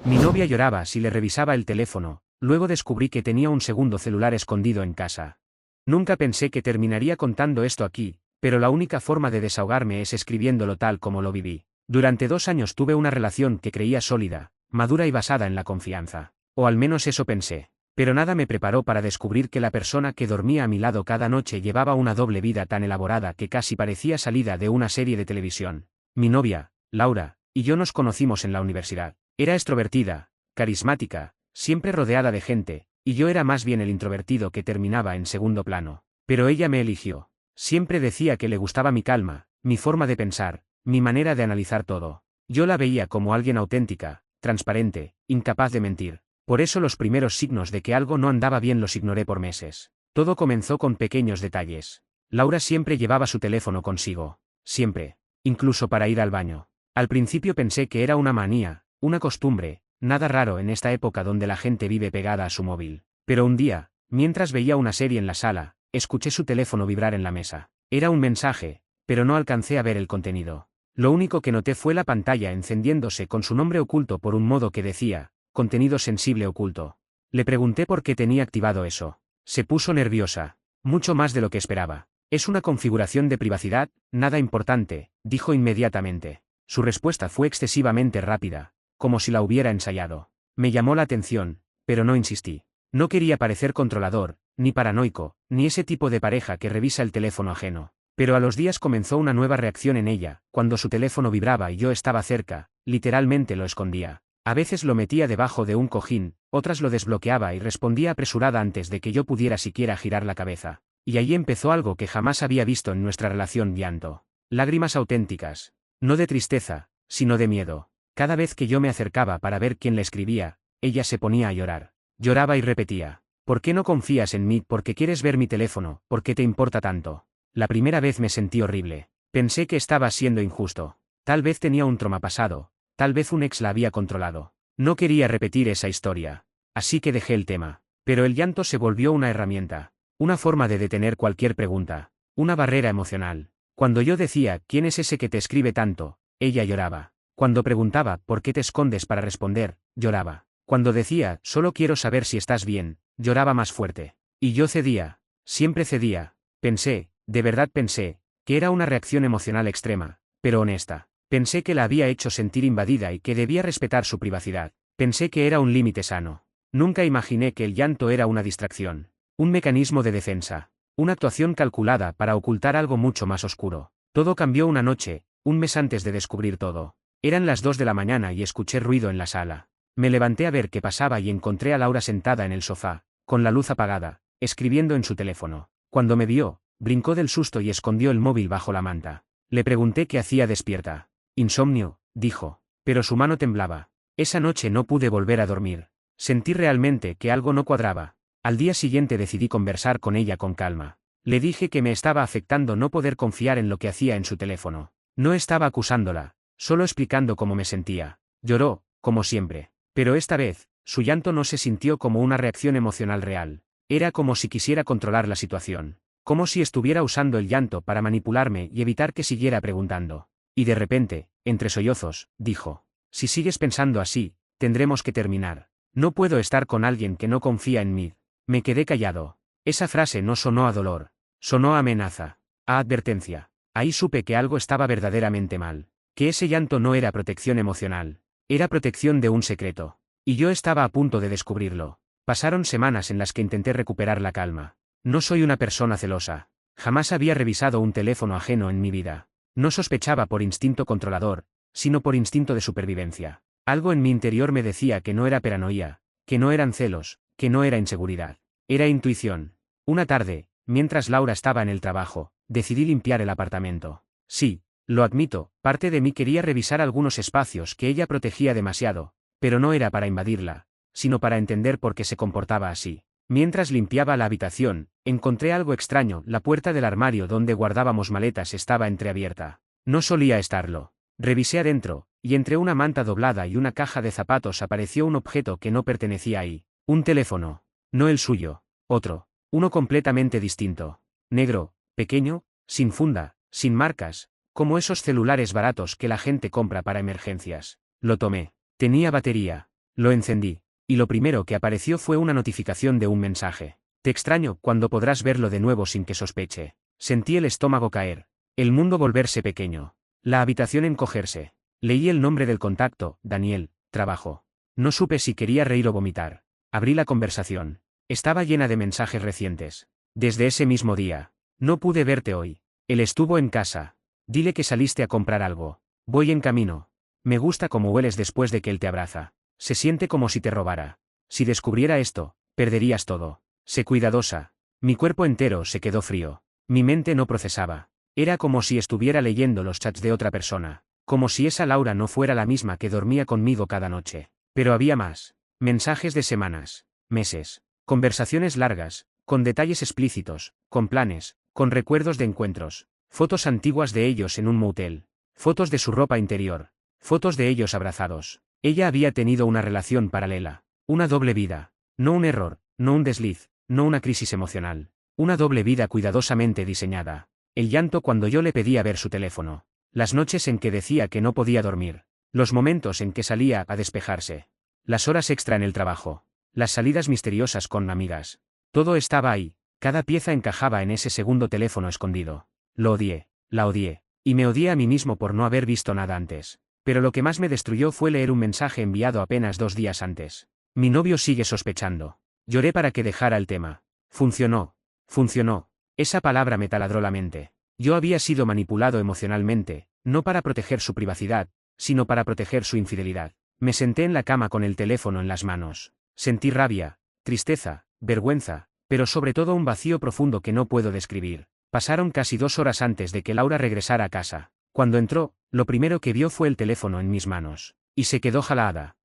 Mi novia lloraba si le revisaba el teléfono, luego descubrí que tenía un segundo celular escondido en casa. Nunca pensé que terminaría contando esto aquí, pero la única forma de desahogarme es escribiéndolo tal como lo viví. Durante 2 años tuve una relación que creía sólida, madura y basada en la confianza. O al menos eso pensé. Pero nada me preparó para descubrir que la persona que dormía a mi lado cada noche llevaba una doble vida tan elaborada que casi parecía salida de una serie de televisión. Mi novia, Laura, y yo nos conocimos en la universidad. Era extrovertida, carismática, siempre rodeada de gente, y yo era más bien el introvertido que terminaba en segundo plano. Pero ella me eligió. Siempre decía que le gustaba mi calma, mi forma de pensar, mi manera de analizar todo. Yo la veía como alguien auténtica, transparente, incapaz de mentir. Por eso los primeros signos de que algo no andaba bien los ignoré por meses. Todo comenzó con pequeños detalles. Laura siempre llevaba su teléfono consigo. Siempre. Incluso para ir al baño. Al principio pensé que era una manía, una costumbre, nada raro en esta época donde la gente vive pegada a su móvil. Pero un día, mientras veía una serie en la sala, escuché su teléfono vibrar en la mesa. Era un mensaje, pero no alcancé a ver el contenido. Lo único que noté fue la pantalla encendiéndose con su nombre oculto por un modo que decía, contenido sensible oculto. Le pregunté por qué tenía activado eso. Se puso nerviosa. Mucho más de lo que esperaba. Es una configuración de privacidad, nada importante, dijo inmediatamente. Su respuesta fue excesivamente rápida, como si la hubiera ensayado. Me llamó la atención, pero no insistí. No quería parecer controlador, ni paranoico, ni ese tipo de pareja que revisa el teléfono ajeno. Pero a los días comenzó una nueva reacción en ella, cuando su teléfono vibraba y yo estaba cerca, literalmente lo escondía. A veces lo metía debajo de un cojín, otras lo desbloqueaba y respondía apresurada antes de que yo pudiera siquiera girar la cabeza. Y ahí empezó algo que jamás había visto en nuestra relación: llanto. Lágrimas auténticas. No de tristeza, sino de miedo. Cada vez que yo me acercaba para ver quién le escribía, ella se ponía a llorar. Lloraba y repetía: ¿por qué no confías en mí? ¿Por qué quieres ver mi teléfono? ¿Por qué te importa tanto? La primera vez me sentí horrible. Pensé que estaba siendo injusto. Tal vez tenía un trauma pasado. Tal vez un ex la había controlado. No quería repetir esa historia. Así que dejé el tema. Pero el llanto se volvió una herramienta. Una forma de detener cualquier pregunta. Una barrera emocional. Cuando yo decía, ¿quién es ese que te escribe tanto?, ella lloraba. Cuando preguntaba, ¿por qué te escondes para responder?, lloraba. Cuando decía, solo quiero saber si estás bien, lloraba más fuerte. Y yo cedía. Siempre cedía. Pensé, de verdad pensé, que era una reacción emocional extrema, pero honesta. Pensé que la había hecho sentir invadida y que debía respetar su privacidad. Pensé que era un límite sano. Nunca imaginé que el llanto era una distracción. Un mecanismo de defensa. Una actuación calculada para ocultar algo mucho más oscuro. Todo cambió una noche, un mes antes de descubrir todo. Eran las 2 de la mañana y escuché ruido en la sala. Me levanté a ver qué pasaba y encontré a Laura sentada en el sofá, con la luz apagada, escribiendo en su teléfono. Cuando me vio, brincó del susto y escondió el móvil bajo la manta. Le pregunté qué hacía despierta. Insomnio, dijo. Pero su mano temblaba. Esa noche no pude volver a dormir. Sentí realmente que algo no cuadraba. Al día siguiente decidí conversar con ella con calma. Le dije que me estaba afectando no poder confiar en lo que hacía en su teléfono. No estaba acusándola, solo explicando cómo me sentía. Lloró, como siempre. Pero esta vez, su llanto no se sintió como una reacción emocional real. Era como si quisiera controlar la situación. Como si estuviera usando el llanto para manipularme y evitar que siguiera preguntando. Y de repente, entre sollozos, dijo: si sigues pensando así, tendremos que terminar. No puedo estar con alguien que no confía en mí. Me quedé callado. Esa frase no sonó a dolor. Sonó a amenaza. A advertencia. Ahí supe que algo estaba verdaderamente mal. Que ese llanto no era protección emocional. Era protección de un secreto. Y yo estaba a punto de descubrirlo. Pasaron semanas en las que intenté recuperar la calma. No soy una persona celosa. Jamás había revisado un teléfono ajeno en mi vida. No sospechaba por instinto controlador, sino por instinto de supervivencia. Algo en mi interior me decía que no era paranoia, que no eran celos, que no era inseguridad. Era intuición. Una tarde, mientras Laura estaba en el trabajo, decidí limpiar el apartamento. Sí, lo admito, parte de mí quería revisar algunos espacios que ella protegía demasiado, pero no era para invadirla, sino para entender por qué se comportaba así. Mientras limpiaba la habitación, encontré algo extraño: la puerta del armario donde guardábamos maletas estaba entreabierta. No solía estarlo. Revisé adentro, y entre una manta doblada y una caja de zapatos apareció un objeto que no pertenecía ahí. Un teléfono. No el suyo. Otro. Uno completamente distinto. Negro, pequeño, sin funda, sin marcas, como esos celulares baratos que la gente compra para emergencias. Lo tomé. Tenía batería. Lo encendí. Y lo primero que apareció fue una notificación de un mensaje. Te extraño, cuando podrás verlo de nuevo sin que sospeche. Sentí el estómago caer. El mundo volverse pequeño. La habitación encogerse. Leí el nombre del contacto, Daniel, trabajo. No supe si quería reír o vomitar. Abrí la conversación. Estaba llena de mensajes recientes. Desde ese mismo día. No pude verte hoy. Él estuvo en casa. Dile que saliste a comprar algo. Voy en camino. Me gusta cómo hueles después de que él te abraza. Se siente como si te robara. Si descubriera esto, perderías todo. Sé cuidadosa. Mi cuerpo entero se quedó frío. Mi mente no procesaba. Era como si estuviera leyendo los chats de otra persona. Como si esa Laura no fuera la misma que dormía conmigo cada noche. Pero había más. Mensajes de semanas, meses, conversaciones largas, con detalles explícitos, con planes, con recuerdos de encuentros, fotos antiguas de ellos en un motel, fotos de su ropa interior, fotos de ellos abrazados. Ella había tenido una relación paralela, una doble vida, no un error, no un desliz, no una crisis emocional, una doble vida cuidadosamente diseñada. El llanto cuando yo le pedía ver su teléfono, las noches en que decía que no podía dormir, los momentos en que salía a despejarse, las horas extra en el trabajo, las salidas misteriosas con amigas. Todo estaba ahí, cada pieza encajaba en ese segundo teléfono escondido. Lo odié, la odié, y me odié a mí mismo por no haber visto nada antes. Pero lo que más me destruyó fue leer un mensaje enviado apenas 2 días antes. Mi novio sigue sospechando. Lloré para que dejara el tema. Funcionó. Funcionó. Esa palabra me taladró la mente. Yo había sido manipulado emocionalmente, no para proteger su privacidad, sino para proteger su infidelidad. Me senté en la cama con el teléfono en las manos. Sentí rabia, tristeza, vergüenza, pero sobre todo un vacío profundo que no puedo describir. Pasaron casi 2 horas antes de que Laura regresara a casa. Cuando entró, lo primero que vio fue el teléfono en mis manos. Y se quedó jalada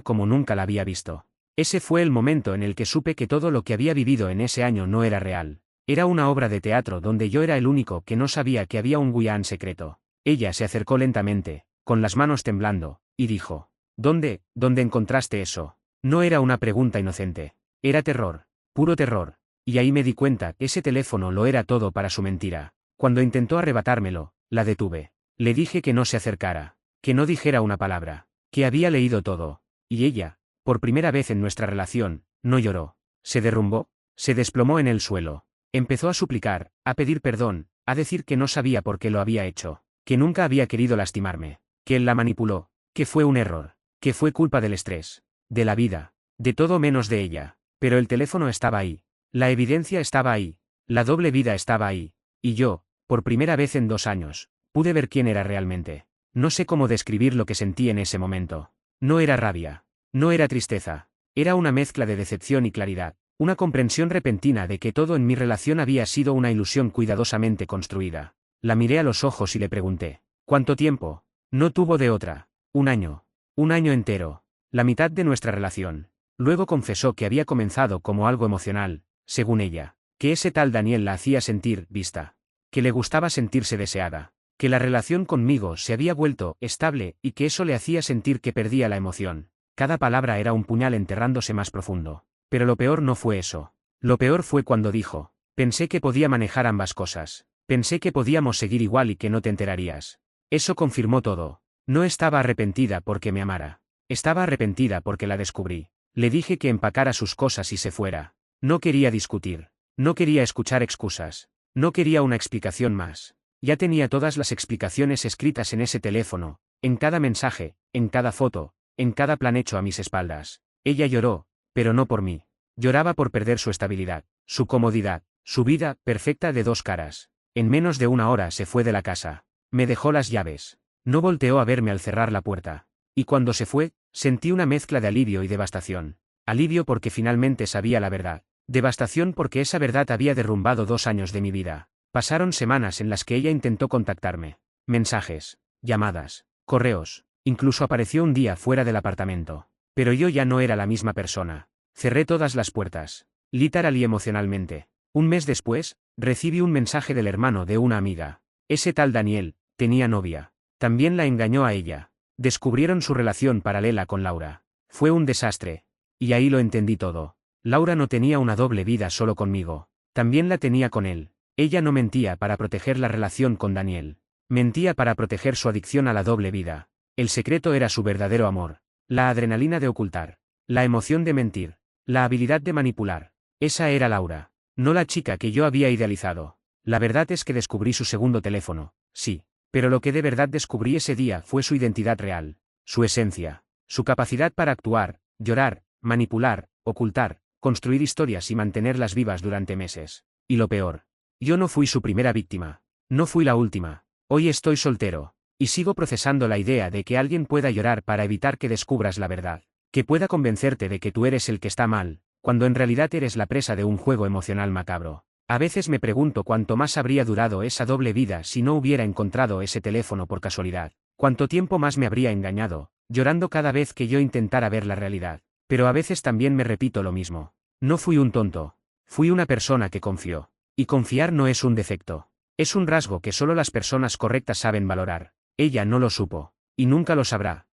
como nunca la había visto. Ese fue el momento en el que supe que todo lo que había vivido en ese año no era real. Era una obra de teatro donde yo era el único que no sabía que había un Guyán secreto. Ella se acercó lentamente, con las manos temblando, y dijo: ¿Dónde encontraste eso? No era una pregunta inocente. Era terror. Puro terror. Y ahí me di cuenta que ese teléfono lo era todo para su mentira. Cuando intentó arrebatármelo, la detuve. Le dije que no se acercara, que no dijera una palabra, que había leído todo. Y ella, por primera vez en nuestra relación, no lloró. Se derrumbó, se desplomó en el suelo. Empezó a suplicar, a pedir perdón, a decir que no sabía por qué lo había hecho, que nunca había querido lastimarme, que él la manipuló, que fue un error, que fue culpa del estrés, de la vida, de todo menos de ella. Pero el teléfono estaba ahí. La evidencia estaba ahí. La doble vida estaba ahí. Y yo, por primera vez en 2 años, pude ver quién era realmente. No sé cómo describir lo que sentí en ese momento. No era rabia. No era tristeza. Era una mezcla de decepción y claridad. Una comprensión repentina de que todo en mi relación había sido una ilusión cuidadosamente construida. La miré a los ojos y le pregunté: ¿cuánto tiempo? No tuvo de otra. 1 año. 1 año entero. La mitad de nuestra relación. Luego confesó que había comenzado como algo emocional, según ella, que ese tal Daniel la hacía sentir vista, que le gustaba sentirse deseada, que la relación conmigo se había vuelto estable y que eso le hacía sentir que perdía la emoción. Cada palabra era un puñal enterrándose más profundo. Pero lo peor no fue eso. Lo peor fue cuando dijo: pensé que podía manejar ambas cosas. Pensé que podíamos seguir igual y que no te enterarías. Eso confirmó todo. No estaba arrepentida porque me amara. Estaba arrepentida porque la descubrí. Le dije que empacara sus cosas y se fuera. No quería discutir. No quería escuchar excusas. No quería una explicación más. Ya tenía todas las explicaciones escritas en ese teléfono, en cada mensaje, en cada foto, en cada plan hecho a mis espaldas. Ella lloró, pero no por mí. Lloraba por perder su estabilidad, su comodidad, su vida perfecta de 2 caras. En menos de 1 hora se fue de la casa. Me dejó las llaves. No volteó a verme al cerrar la puerta. Y cuando se fue, sentí una mezcla de alivio y devastación. Alivio porque finalmente sabía la verdad. Devastación porque esa verdad había derrumbado 2 años de mi vida. Pasaron semanas en las que ella intentó contactarme. Mensajes, llamadas, correos. Incluso apareció un día fuera del apartamento. Pero yo ya no era la misma persona. Cerré todas las puertas. Literal y emocionalmente. 1 mes después, recibí un mensaje del hermano de una amiga. Ese tal Daniel tenía novia. También la engañó a ella. Descubrieron su relación paralela con Laura. Fue un desastre. Y ahí lo entendí todo. Laura no tenía una doble vida solo conmigo. También la tenía con él. Ella no mentía para proteger la relación con Daniel. Mentía para proteger su adicción a la doble vida. El secreto era su verdadero amor. La adrenalina de ocultar. La emoción de mentir. La habilidad de manipular. Esa era Laura. No la chica que yo había idealizado. La verdad es que descubrí su segundo teléfono, sí. Pero lo que de verdad descubrí ese día fue su identidad real. Su esencia. Su capacidad para actuar, llorar, manipular, ocultar, construir historias y mantenerlas vivas durante meses. Y lo peor. Yo no fui su primera víctima. No fui la última. Hoy estoy soltero. Y sigo procesando la idea de que alguien pueda llorar para evitar que descubras la verdad. Que pueda convencerte de que tú eres el que está mal, cuando en realidad eres la presa de un juego emocional macabro. A veces me pregunto cuánto más habría durado esa doble vida si no hubiera encontrado ese teléfono por casualidad. Cuánto tiempo más me habría engañado, llorando cada vez que yo intentara ver la realidad. Pero a veces también me repito lo mismo. No fui un tonto. Fui una persona que confió. Y confiar no es un defecto. Es un rasgo que solo las personas correctas saben valorar. Ella no lo supo. Y nunca lo sabrá.